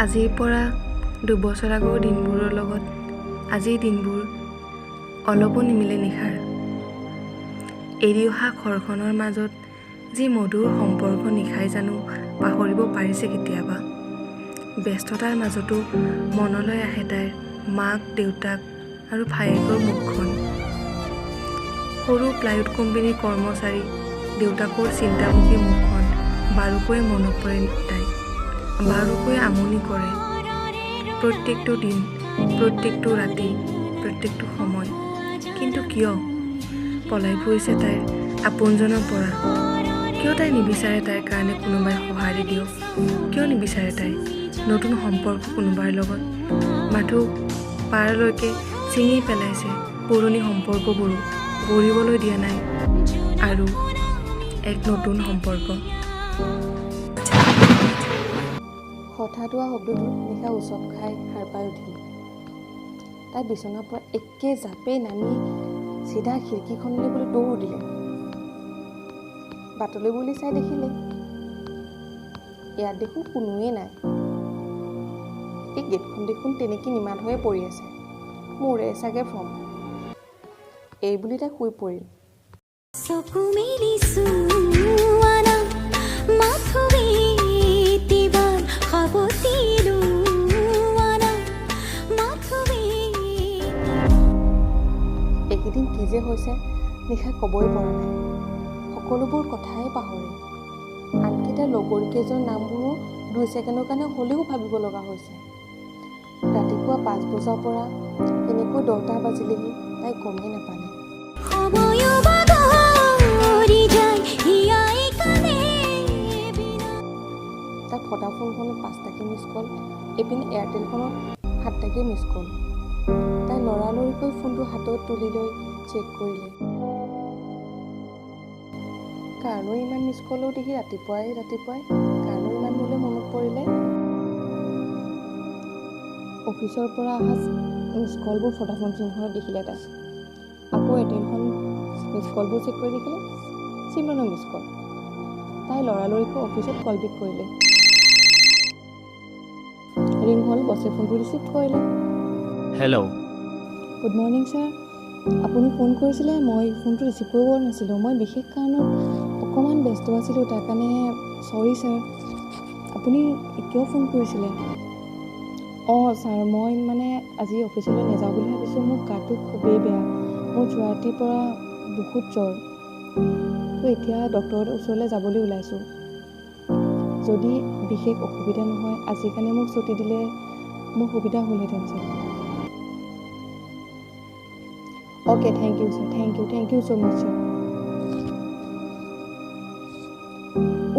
আজিৰ পৰা 2 বছৰ আগৰ দিনবোৰৰ লগত আজিৰ দিনবোৰ অলপো নিমিলে নিশাৰ। এৰি অহা ঘৰখনৰ মাজত যি মধুৰ সম্পৰ্ক নিশাই জানো পাহৰিব পাৰিছে কেতিয়াবা। ব্যস্ততাৰ মাজতো মনলৈ আহে তাইৰ মাক, দেউতাক আৰু ভায়েকৰ মুখখন। সৰু প্লাইউড কোম্পানীৰ কৰ্মচাৰী দেউতাকৰ চিন্তামুখী মুখখন বাৰুকৈ মনত পৰে তাই, বাৰুকৈ আমনি কৰে। প্ৰত্যেকটো দিন, প্ৰত্যেকটো ৰাতি, প্ৰত্যেকটো সময়। কিন্তু কিয় পলাই ফুৰিছে তাইৰ আপোনজনৰ পৰা? কিয় তাই নিবিচাৰে তাইৰ কাৰণে কোনোবাই সঁহাৰি দিয়ক? কিয় নিবিচাৰে তাই নতুন সম্পৰ্ক কোনোবাৰ লগত? মাথো পাৰলৈকে ছিঙি পেলাইছে পুৰণি সম্পৰ্কবোৰো, গঢ়িবলৈ দিয়া নাই আৰু এক নতুন সম্পৰ্ক। হঠাৎ হোৱা শব্দটোত নিশা উচপ খাই সাৰ পাই উঠিল। তাই বিচনাৰ পৰা একে জাপে নামি চিধা খিৰিকীখনলৈ বুলি দৌৰ দিলে। বাটলৈ বুলি চাই দেখিলে ইয়াত দেখোন কোনোৱে নাই। এই গেটখন দেখোন তেনেকৈ নিমাত হৈয়ে পৰি আছে, মোৰে চাগে ফ্ৰম। এই বুলি তাই শুই পৰিল। এইকেইদিন কি যে হৈছে নিশাই ক'বই পৰা নাই। সকলোবোৰ কথাই পাহৰে। আনকি তাইৰ লগৰকেইজনৰ নামবোৰো 2 ছেকেণ্ডৰ কাৰণে হ'লেও ভাবিব লগা হৈছে। ৰাতিপুৱা 5 বজাৰ পৰা এনেকৈ 10টা বাজিলেহি তাই গমেই নাপালে। তাই ভডাফোনখনত 5টাকৈ মিছ কল, এইপিনে এয়াৰটেলখনত 7টাকৈ মিছ কল। তাই লৰালৰিকৈ ফোনটো হাতত তুলি লৈ চেক কৰিলে। কাৰণো ইমান মিছ কলো দেখি ৰাতিপুৱাই কাৰণো ইমান মোলৈ মনত পৰিলে। অফিচৰ পৰা অহা মিছ কলবোৰ ভডাফোন চিমখনত দেখিলে তাই। আকৌ এয়াৰটেলখন মিছ কলবোৰ চেক কৰি দেখিলে চিমৰণৰ মিছ কল। তাই লৰালৰিকৈ অফিচত কল বেক কৰিলে। ৰিং হ'ল, বছে ফোনটো ৰিচিভ কৰিলে। হেল্ল'। গুড মৰ্ণিং ছাৰ, আপুনি ফোন কৰিছিলে, মই ফোনটো ৰিচিভ কৰিব পৰা নাছিলোঁ। মই বিশেষ কাৰণত অকণমান ব্যস্ত আছিলোঁ, তাৰ কাৰণে চৰি ছাৰ। আপুনি কিয় ফোন কৰিছিলে? ছাৰ মই আজি অফিচলৈ নাযাওঁ বুলি ভাবিছোঁ। মোৰ গাটো খুবেই বেয়া। মোৰ যোৱা ৰাতিৰ পৰা বহুত জ্বৰ, তো এতিয়া ডক্টৰৰ ওচৰলৈ যাবলৈ ওলাইছোঁ। যদি বিশেষ অসুবিধা নহয় আজিৰ কাৰণে মোক ছুটি দিলে মোৰ সুবিধা হ'লহেঁতেন sir. Okay, thank you sir, thank you so' much sir.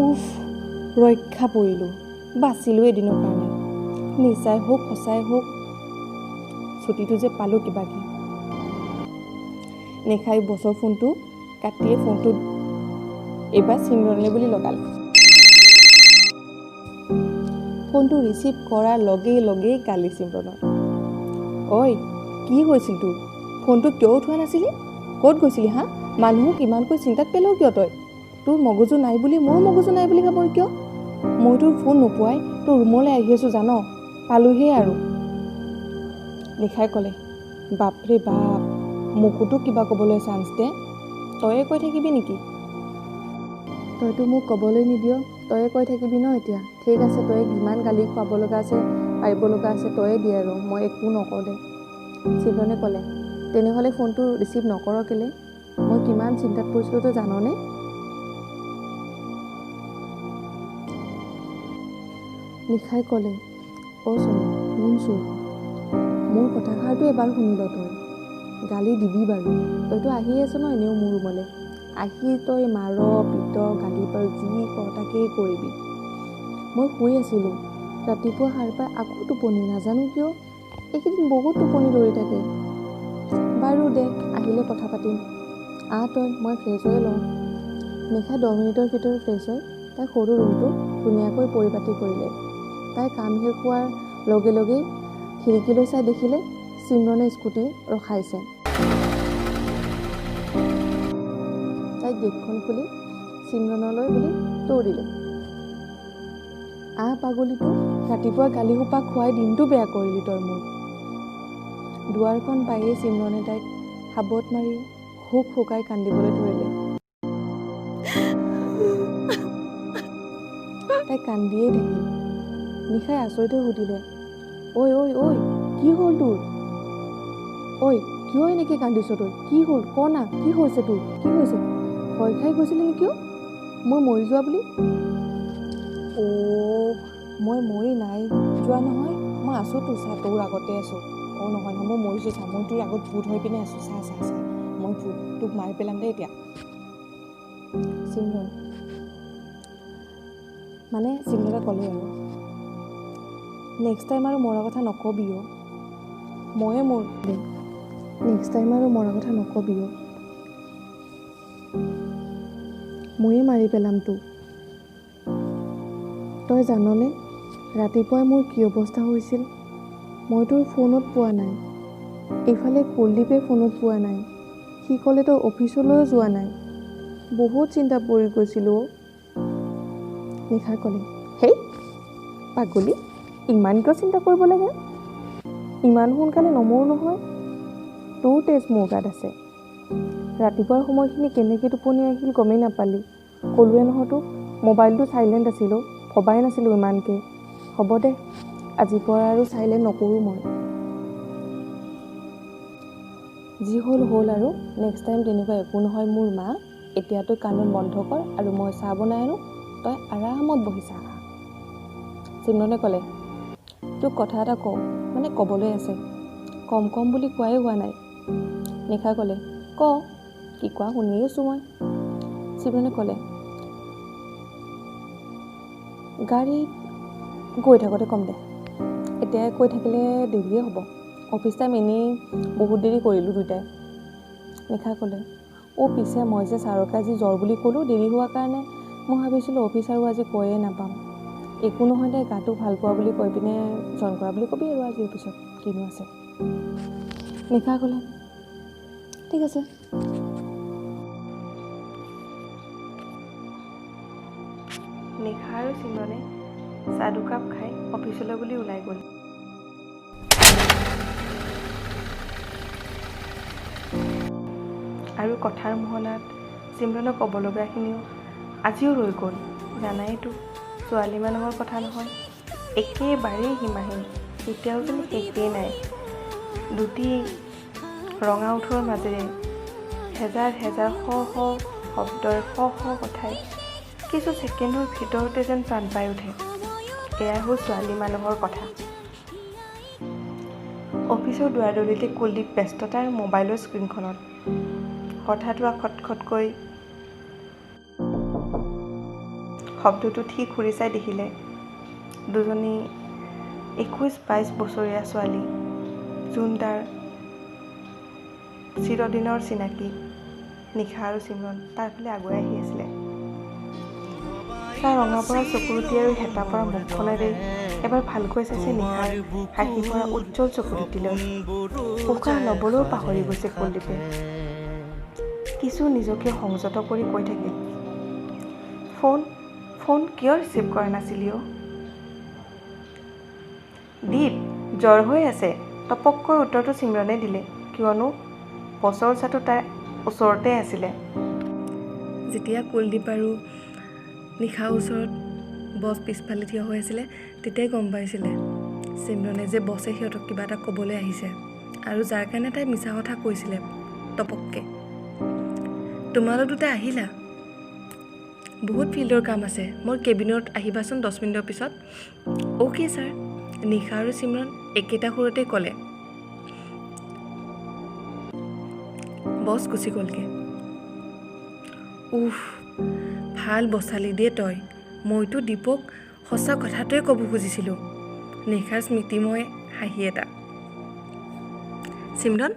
উফ, ৰক্ষা পৰিলোঁ, বাচিলোঁ এদিনৰ কাৰণে। মিছাই হওক সঁচাই হওক ছুটিটো যে পালোঁ কিবাকৈ। নিশাই বছৰ ফোনটো কাটিয়ে ফোনটো এইবাৰ চিমৰণলৈ বুলি লগালে। ফোনটো ৰিচিভ কৰাৰ লগেই গালি চিমৰণৰ। ঐ, কি হৈছিল তোৰ? ফোনটো কিয় উঠোৱা নাছিলি? ক'ত গৈছিলি হা? মানুহক ইমানকৈ চিন্তাত পেলাও কিয় তই? তোৰ মগজু নাই বুলি মোৰো মগজু নাই বুলি ভাবোঁ কিয়? মই তোৰ ফোন নোপোৱাই তোৰ ৰুমলৈ আহি আছোঁ জান, পালোহিয়ে আৰু। নিশাই ক'লে, বাপৰে বাপ, মোকোতো কিবা ক'বলৈ চান্স দে। তয়ে কৈ থাকিবি নেকি? তইতো মোক ক'বলৈ নিদিয়, তয়ে কৈ থাকিবি ন এতিয়া? ঠিক আছে, তয়ে যিমান গালি খুৱাব লগা আছে, পাৰিব লগা আছে তয়ে দিয়ে আৰু, মই একো নকওঁ দে। চিমৰণে ক'লে, তেনেহ'লে ফোনটো ৰিচিভ নকৰ কেলে? মই কিমান চিন্তাত পৰিছিলোঁ তই জাননে? নিশাই ক'লে, চোন শুনছোঁ, মোৰ কথাষাৰটো এবাৰ শুনি ল তই। গালি দিবি বাৰু, তইতো আহি আছ ন এনেও মোৰ ৰুমলৈ। আহি তই মাৰ, পিত, গালি পাৰ, যি কৰ তাকেই কৰিবি। মই শুই আছিলোঁ, ৰাতিপুৱা সাৰ পাই আকৌ টোপনি, নাজানো কিয় এইকেইদিন বহুত টোপনি ধৰি থাকে। বাৰু দে, আহিলে কথা পাতিম। তই, মই ফ্ৰেছ হৈ লওঁ। নিশা 10 মিনিটৰ ভিতৰত ফ্ৰেছ হৈ তাই সৰু ৰুমটো ধুনীয়াকৈ পৰিপাতি কৰিলে। তাই কাম শেষ হোৱাৰ লগেই খিৰিকীলৈ চাই দেখিলে চিমৰণে স্কুটি ৰখাইছে। তাই গেটখন খুলি চিমৰণলৈ বুলি দৌৰিলে। পাগলীটো ৰাতিপুৱা গালি সোপা খুৱাই দিনটো বেয়া কৰিলি তই মোৰ। দুৱাৰখন পায়েই চিমৰণে তাইক সাবত মাৰি হুক হুকাই কান্দিবলৈ ধৰিলে। তাই কান্দিয়েই থাকিল। নিশাই আচৰিতে সুধিলে, ঐ ঐ ঐ কি হ'ল তোৰ? ঐ কিয় এনেকৈ কান্দিছ তই? কি হ'ল ক না, কি হৈছে তোৰ? কি হৈছে? ভয় খাই গৈছিলি নেকি? মই মৰি যোৱা বুলি? মই মৰি নাই যোৱা নহয়, মই আছোঁ তোৰ চা, তোৰ আগতে আছোঁ। নহয় মই মৰিছোঁ চা, মই তোৰ আগত ভূত হৈ পিনে আছোঁ, চা চা চা, মই ভূত, তোক মাৰি পেলাম দেই এতিয়া। চিমৰন মানে চিমৰণে ক'লে আৰু, নেক্সট টাইম আৰু মৰা কথা নকবি অ', ময়ে মোৰ দে, নেক্সট টাইম আৰু মৰা কথা নকবি অ', ময়ে মাৰি পেলাম তোক। তই জাননে ৰাতিপুৱাই মোৰ কি অৱস্থা হৈছিল? মই তোৰ ফোনত পোৱা নাই, এইফালে কুলদীপে ফোনত পোৱা নাই, সি ক'লে তই অফিচলৈও যোৱা নাই, বহুত চিন্তা পৰি গৈছিলোঁ অ'। নিশাই ক'লে, হেই পাগলী, ইমান কিয় চিন্তা কৰিব লাগে? ইমান সোনকালে নমৰো নহয়, তোৰ তেজ মোৰ গাত আছে। ৰাতিপুৱাৰ সময়খিনি কেনেকৈ টোপনি আহিল গমেই নাপালি। ক'লোৱে নহয় তোক, মোবাইলটো চাইলেণ্ট আছিল, ভবাই নাছিলোঁ ইমানকৈ। হ'ব দে, আজিৰ পৰা আৰু চাইলেণ্ট নকৰোঁ মই। যি হ'ল হ'ল আৰু, নেক্সট টাইম তেনেকুৱা একো নহয় মোৰ মা। এতিয়া তই কান্দোন বন্ধ কৰ আৰু মই চাহ বনাই আনো, তই আৰামত বহি চাহ খা। চিমৰণে ক'লে, তোক কথা এটা কওঁ, মানে ক'বলৈ আছে, কম বুলি কোৱাই হোৱা নাই। নিশাই ক'লে, ক কি কোৱা শুনি আছোঁ মই। চিমৰণে ক'লে, গাড়ীত গৈ থাকোঁতে ক'ম দে, এতিয়া কৈ থাকিলে দেৰিয়ে হ'ব, অফিচ টাইম এনেই বহুত দেৰি কৰিলোঁ দুয়োটাই। নিশাই ক'লে, পিছে মই যে ছাৰকে আজি জ্বৰ বুলি ক'লোঁ দেৰি হোৱাৰ কাৰণে, মই ভাবিছিলোঁ অফিচ আৰু আজি কৈয়ে নাপাম। একো নহয় দে, গাটো ভাল পোৱা বুলি কৈ পিনে জইন কৰা বুলি কবি আৰু আজিৰ পিছত কিনো আছে। নিশাই ক'লে, ঠিক আছে। নিশা আৰু চিমৰণে চাহ দুকাপ খাই অফিচলৈ বুলি ওলাই গ'ল। আৰু কথাৰ মহলাত চিমৰণক ক'ব লগাখিনিও আজিও ৰৈ গ'ল। জানাইতো ছোৱালী মানুহৰ কথা নহয়, একেবাৰেই সীমাহীন, কেতিয়াও যেন শেষেই নাই। দুটি ৰঙা ওঠৰ মাজেৰে হেজাৰ হেজাৰ শ শ শব্দৰ শ শ কথাই কিছু ছেকেণ্ডৰ ভিতৰতে যেন প্ৰাণ পাই উঠে। এয়াই হ'ল ছোৱালী মানুহৰ কথা। অফিচৰ দুৱাৰদলিতে কুলদীপ ব্যস্ততাৰ মোবাইলৰ স্ক্ৰীণখনত। হঠাৎ হোৱা খটখটকৈ শব্দটো ঠিক ঘূৰি চাই দেখিলে দুজনী 21-22 বছৰীয়া ছোৱালী, যোন তাৰ চিৰদিনৰ চিনাকি নিশা আৰু চিমৰন তাৰ ফালে আগুৱাই আহি আছিলে। তাৰ ৰঙা পৰা চকুৰুটি আৰু হেতা পৰা মুখখনেৰে এবাৰ ভালকৈ চাইছে নিশাৰ হাঁহি পৰা উজ্জ্বল চকুৰুটিলৈ। উশাহ ল'বলৈও পাহৰি গৈছে কুলদীপে। কিছু নিজকে সংযত কৰি কৈ থাকিল, ফোন কিয় ৰিচিভ কৰা নাছিলি অ'? দীপ জ্বৰ হৈ আছে, টপককৈ উত্তৰটো চিমৰণে দিলে, কিয়নো বছৰ চাটো তাইৰ ওচৰতে আছিলে। যেতিয়া কুলদীপ আৰু নিশাৰ ওচৰত বছ পিছফালে থিয় হৈ আছিলে, তেতিয়াই গম পাইছিলে চিমৰণে যে বছে সিহঁতক কিবা এটা ক'বলৈ আহিছে, আৰু যাৰ কাৰণে তাই মিছা কথা কৈছিলে টপককৈ। তোমালোক দুটা আহিলা? বহুত ফিল্ডৰ কাম আছে, মোৰ কেবিনত আহিবাচোন 10 মিনিটৰ পিছত। অ'কে ছাৰ, নিশা আৰু চিমৰন একেটা সুৰতে ক'লে। বছ গুচি গ'লগৈ। ভাল বচালি দে তই, মইতো দীপক সঁচা কথাটোৱে ক'ব খুজিছিলোঁ। নিশাৰ স্মৃতিময় হাঁহি এটা। চিমৰন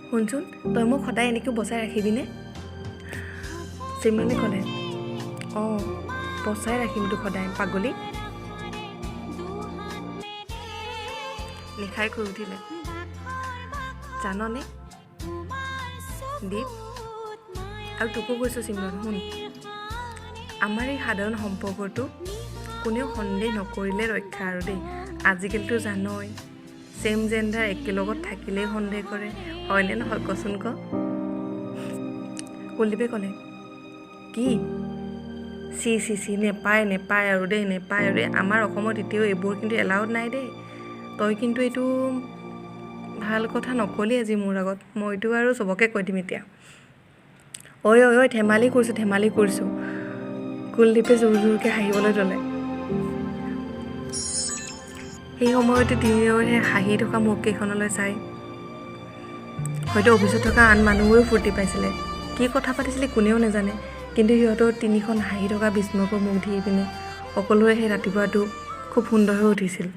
শুনচোন, তই মোক সদায় এনেকৈ বচাই ৰাখিবিনে? চিমৰণে ক'লে, বচাই ৰাখিম তোক সদায় পাগলী। নিশাই কৈ উঠিলে, জাননে দীপ, আৰু তোকো কৈছোঁ চিমৰন, শুন, আমাৰ এই সাধাৰণ সম্পৰ্কটো কোনেও সন্দেহ নকৰিলে ৰক্ষা আৰু দেই। আজিকালিতো জানই ছেম জেণ্ডাৰ একেলগত থাকিলেই সন্দেহ কৰে, হয়নে নহয় কচোন ক? কুলদীপে ক'লে, কি চি নেপায় আৰু দেই, আমাৰ অসমত এতিয়াও এইবোৰ কিন্তু এলাউড নাই দেই। তই কিন্তু এইটো ভাল কথা নকলি আজি মোৰ আগত, মইতো আৰু চবকে কৈ দিম এতিয়া। ঐ ধেমালি কৰিছোঁ। কুলদীপে জোৰকৈ হাঁহিবলৈ ল'লে। সেই সময়তে তিনিওৰে হাঁহি থকা মুখকেইখনলৈ চাই হয়তো অফিচত থকা আন মানুহবোৰেও ফূৰ্তি পাইছিলে। কি কথা পাতিছিলে কোনেও নাজানে, কিন্তু সিহঁতৰ তিনিখন হাঁহি থকা বিস্ময়কৰ মুখ ধৰি পিনে সকলোৰে সেই ৰাতিপুৱাটো খুব সুন্দৰ হৈ উঠিছিল।